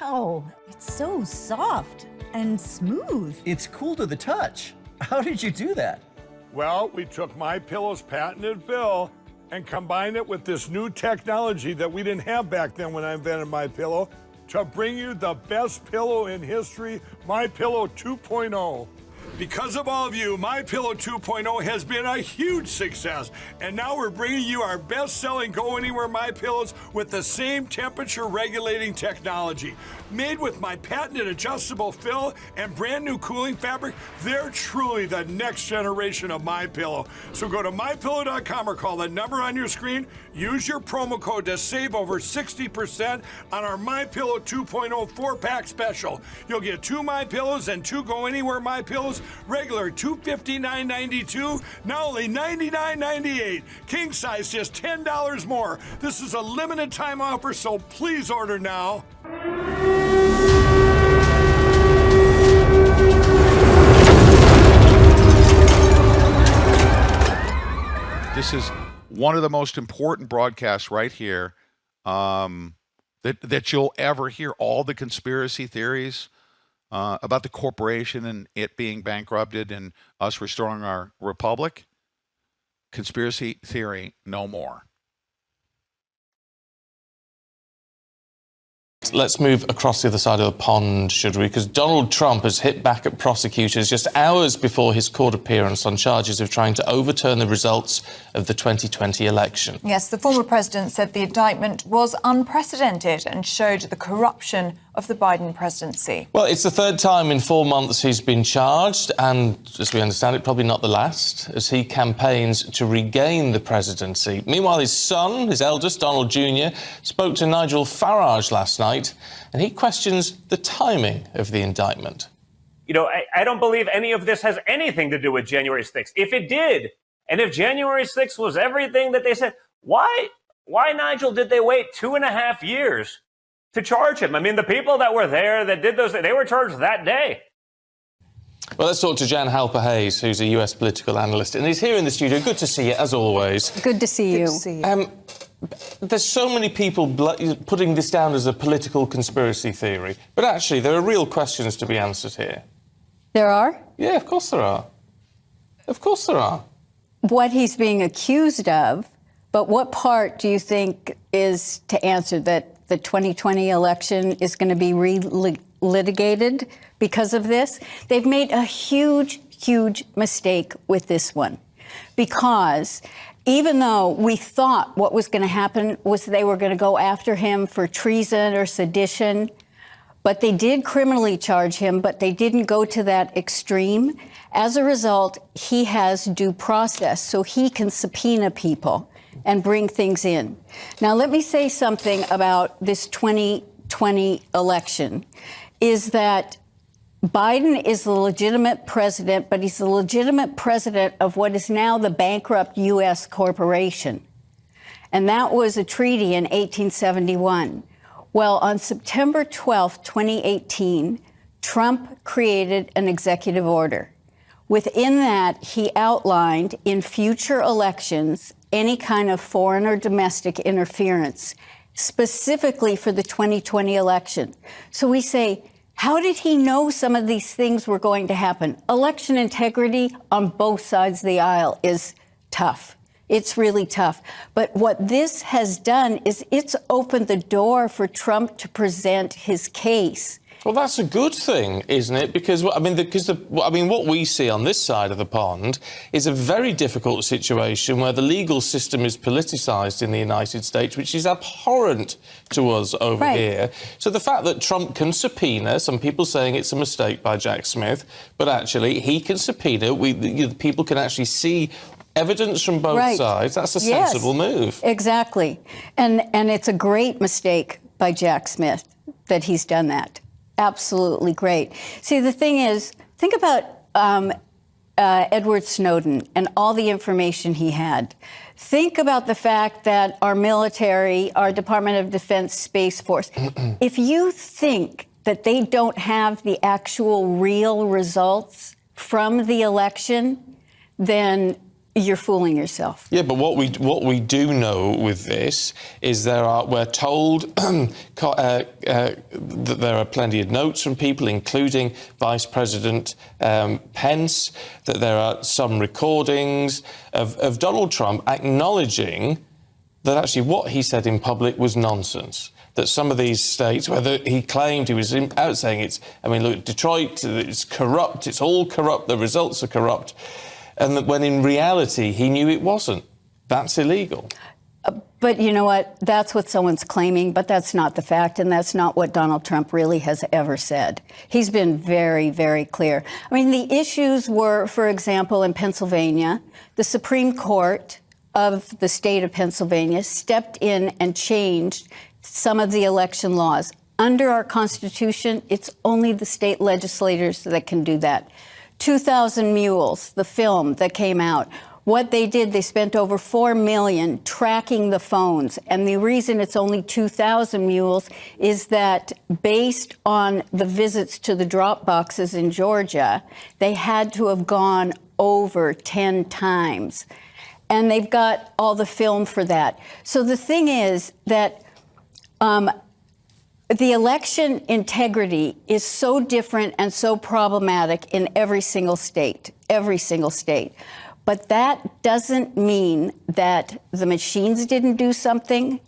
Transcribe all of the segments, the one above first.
Wow, it's so soft and smooth. It's cool to the touch. How did you do that? Well, we took MyPillow's patented fill and combined it with this new technology that we didn't have back then when I invented MyPillow to bring you the best pillow in history, MyPillow 2.0. Because of all of you, MyPillow 2.0 has been a huge success. And now we're bringing you our best-selling Go Anywhere MyPillows with the same temperature regulating technology. Made with my patented adjustable fill and brand new cooling fabric, they're truly the next generation of MyPillow. So go to MyPillow.com or call the number on your screen. Use your promo code to save over 60% on our MyPillow 2.0 4-pack special. You'll get 2 MyPillows and 2 Go Anywhere MyPillows, regular $259.92, now only $99.98. King size just $10 more. This is a limited time offer, so please order now. This is one of the most important broadcasts right here that you'll ever hear. All the conspiracy theories about the corporation and it being bankrupted and us restoring our republic. Conspiracy theory, no more. Let's move across the other side of the pond, should we? Because Donald Trump has hit back at prosecutors just hours before his court appearance on charges of trying to overturn the results of the 2020 election. Yes, the former president said the indictment was unprecedented and showed the corruption of the Biden presidency. Well, it's the third time in 4 months he's been charged, and as we understand it, probably not the last, as he campaigns to regain the presidency. Meanwhile, his son, his eldest, Donald Jr., spoke to Nigel Farage last night, and he questions the timing of the indictment. You know, I don't believe any of this has anything to do with January 6th. If it did, and if January 6th was everything that they said, why, Nigel, did they wait 2.5 years to charge him? I mean, the people that were there that did those, they were charged that day. Well, let's talk to Jan Halper-Hayes, who's a US political analyst, and he's here in the studio. Good to see you, as always. Good to see you. Good to see you. There's so many people putting this down as a political conspiracy theory, but actually there are real questions to be answered here. There are? Yeah, of course there are. Of course there are. What he's being accused of, but what part do you think is to answer that the 2020 election is going to be litigated because of this? They've made a huge, huge mistake with this one, because even though we thought what was going to happen was they were going to go after him for treason or sedition, but they did criminally charge him, but they didn't go to that extreme. As a result, he has due process, so he can subpoena people and bring things in. Now, let me say something about this 2020 election, is that Biden is the legitimate president, but he's the legitimate president of what is now the bankrupt U.S. corporation. And that was a treaty in 1871. Well, on September 12th, 2018, Trump created an executive order. Within that, he outlined in future elections any kind of foreign or domestic interference, specifically for the 2020 election. So we say, how did he know some of these things were going to happen? Election integrity on both sides of the aisle is tough. It's really tough. But what this has done is it's opened the door for Trump to present his case. Well, that's a good thing, isn't it? Because, what we see on this side of the pond is a very difficult situation where the legal system is politicised in the United States, which is abhorrent to us over here. So the fact that Trump can subpoena, some people saying it's a mistake by Jack Smith, but actually he can subpoena, people can actually see evidence from both sides. That's a sensible move. Exactly. And it's a great mistake by Jack Smith that he's done that. Absolutely great. See, the thing is, think about Edward Snowden and all the information he had. Think about the fact that our military, our Department of Defense Space Force, if you think that they don't have the actual real results from the election, then you're fooling yourself. Yeah, but what we do know with this is we're told that there are plenty of notes from people, including Vice President Pence, that there are some recordings of Donald Trump acknowledging that actually what he said in public was nonsense. That some of these states, whether he claimed he was out saying look, Detroit, it's corrupt, it's all corrupt, the results are corrupt. And that when in reality, he knew it wasn't. That's illegal. But you know what? That's what someone's claiming, but that's not the fact, and that's not what Donald Trump really has ever said. He's been very, very clear. I mean, the issues were, for example, in Pennsylvania, the Supreme Court of the state of Pennsylvania stepped in and changed some of the election laws. Under our Constitution, it's only the state legislators that can do that. 2,000 Mules, the film that came out, what they did, they spent over $4 million tracking the phones. And the reason it's only 2,000 mules is that based on the visits to the drop boxes in Georgia, they had to have gone over 10 times. And they've got all the film for that. So the thing is that the election integrity is so different and so problematic in every single state. But that doesn't mean that the machines didn't do something,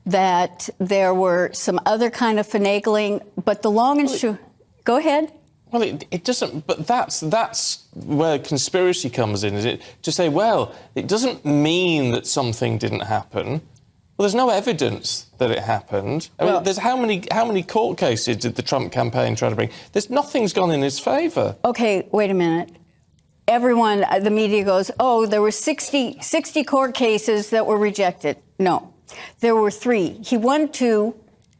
that there were some other kind of finagling. But the long and short, go ahead. Well, it doesn't, but that's where conspiracy comes in, is it? To say, well, it doesn't mean that something didn't happen. Well, there's no evidence that it happened. I mean, there's how many court cases did the Trump campaign try to bring? Nothing's gone in his favour. Okay, wait a minute. Everyone, the media goes, oh, there were 60 court cases that were rejected. No, there were 3. He won 2,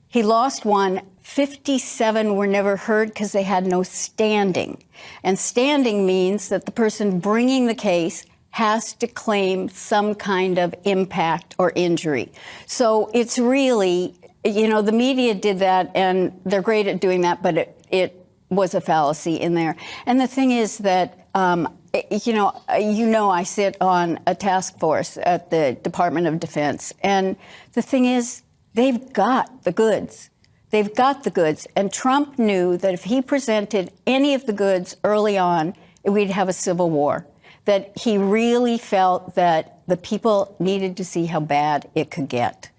he lost 1. 57 were never heard because they had no standing. And standing means that the person bringing the case has to claim some kind of impact or injury. So it's really, the media did that, and they're great at doing that, but it was a fallacy in there. And the thing is that, I sit on a task force at the Department of Defense, and the thing is, they've got the goods. They've got the goods. And Trump knew that if he presented any of the goods early on, we'd have a civil war. That he really felt that the people needed to see how bad it could get.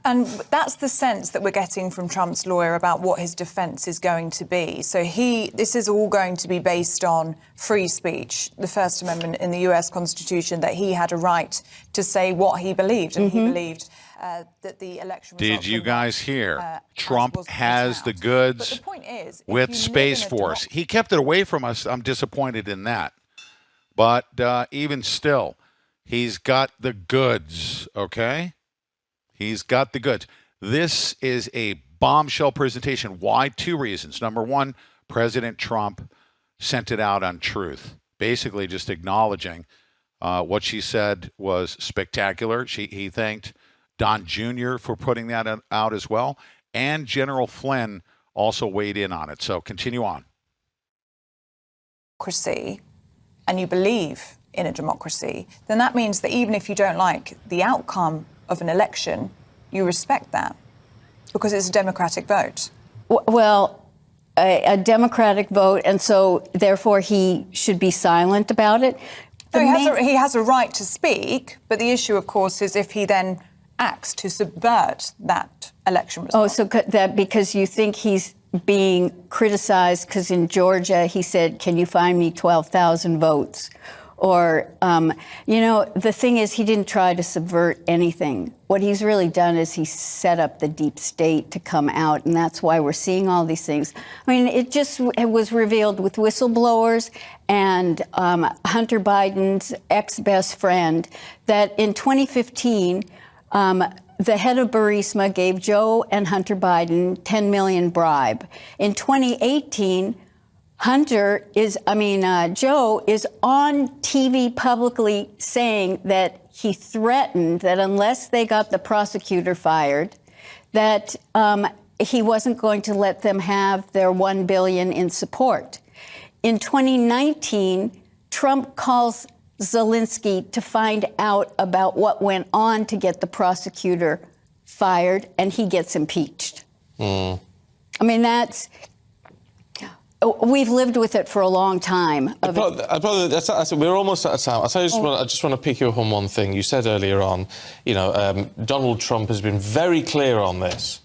And that's the sense that we're getting from Trump's lawyer about what his defence is going to be. So this is all going to be based on free speech, the First Amendment in the US Constitution, that he had a right to say what he believed. And he believed that the election results. Did you guys hear? Trump has the goods but the point is, with Space Force. He kept it away from us. I'm disappointed in that. But even still, he's got the goods, okay? He's got the goods. This is a bombshell presentation. Why? 2 reasons. Number 1, President Trump sent it out on Truth, basically just acknowledging what she said was spectacular. He thanked Don Jr. for putting that out as well, and General Flynn also weighed in on it. So continue on. And you believe in a democracy, then that means that even if you don't like the outcome of an election, you respect that because it's a democratic vote. Well, a democratic vote, and so therefore he should be silent about it. No, he has a right to speak, but the issue, of course, is if he then acts to subvert that election result. Oh, so that because you think he's being criticized because in Georgia he said, can you find me 12,000 votes? Or, the thing is, he didn't try to subvert anything. What he's really done is he set up the deep state to come out, and that's why we're seeing all these things. I mean, it was revealed with whistleblowers and Hunter Biden's ex-best friend that in 2015, the head of Burisma gave Joe and Hunter Biden $10 million bribe. In 2018, Joe is on TV publicly saying that he threatened that unless they got the prosecutor fired, that he wasn't going to let them have their $1 billion in support. In 2019, Trump calls Zelensky to find out about what went on to get the prosecutor fired, and he gets impeached. I mean, we've lived with it for a long time. We're almost out of time. I just want to pick you up on one thing. You said earlier on, Donald Trump has been very clear on this.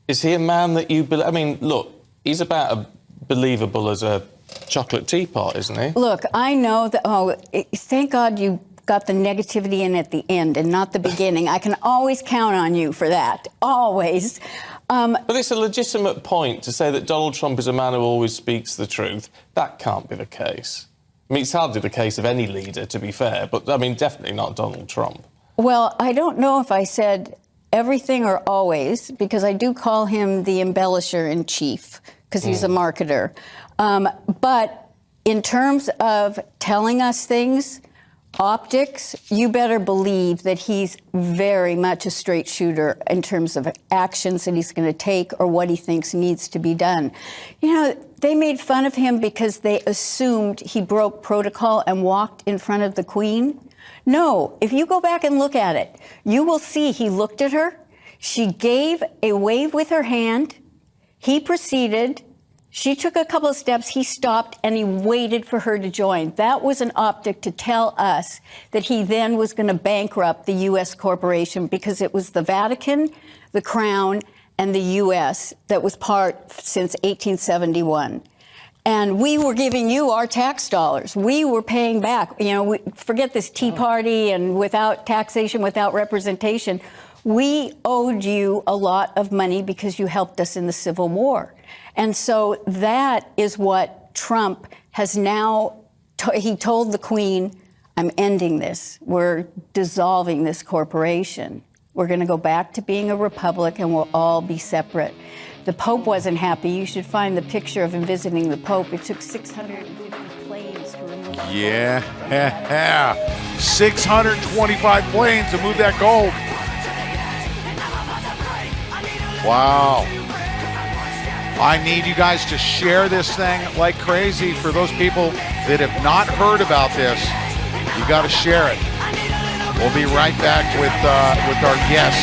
Is he a man that you believe? I mean, look, he's about as believable as a chocolate teapot, isn't he? Look, I know that, thank God you got the negativity in at the end and not the beginning. I can always count on you for that, always. But it's a legitimate point to say that Donald Trump is a man who always speaks the truth. That can't be the case. I mean, it's hardly the case of any leader, to be fair, but, I mean, definitely not Donald Trump. Well, I don't know if I said everything or always, because I do call him the embellisher-in-chief, because he's a marketer. But in terms of telling us things, optics, you better believe that he's very much a straight shooter in terms of actions that he's going to take or what he thinks needs to be done. You know, they made fun of him because they assumed he broke protocol and walked in front of the Queen. No, if you go back and look at it, you will see he looked at her. She gave a wave with her hand. He proceeded. She took a couple of steps, he stopped, and he waited for her to join. That was an optic to tell us that he then was going to bankrupt the U.S. corporation because it was the Vatican, the Crown, and the U.S. that was part since 1871. And we were giving you our tax dollars. We were paying back. You know, forget this Tea Party and without taxation, without representation. We owed you a lot of money because you helped us in the Civil War. And so that is what Trump has now, he told the Queen, I'm ending this. We're dissolving this corporation. We're going to go back to being a republic and we'll all be separate. The Pope wasn't happy. You should find the picture of him visiting the Pope. It took 650 planes to remove it. Yeah. 625 planes to move that gold. Wow. I need you guys to share this thing like crazy. For those people that have not heard about this, you got to share it. We'll be right back with our guest.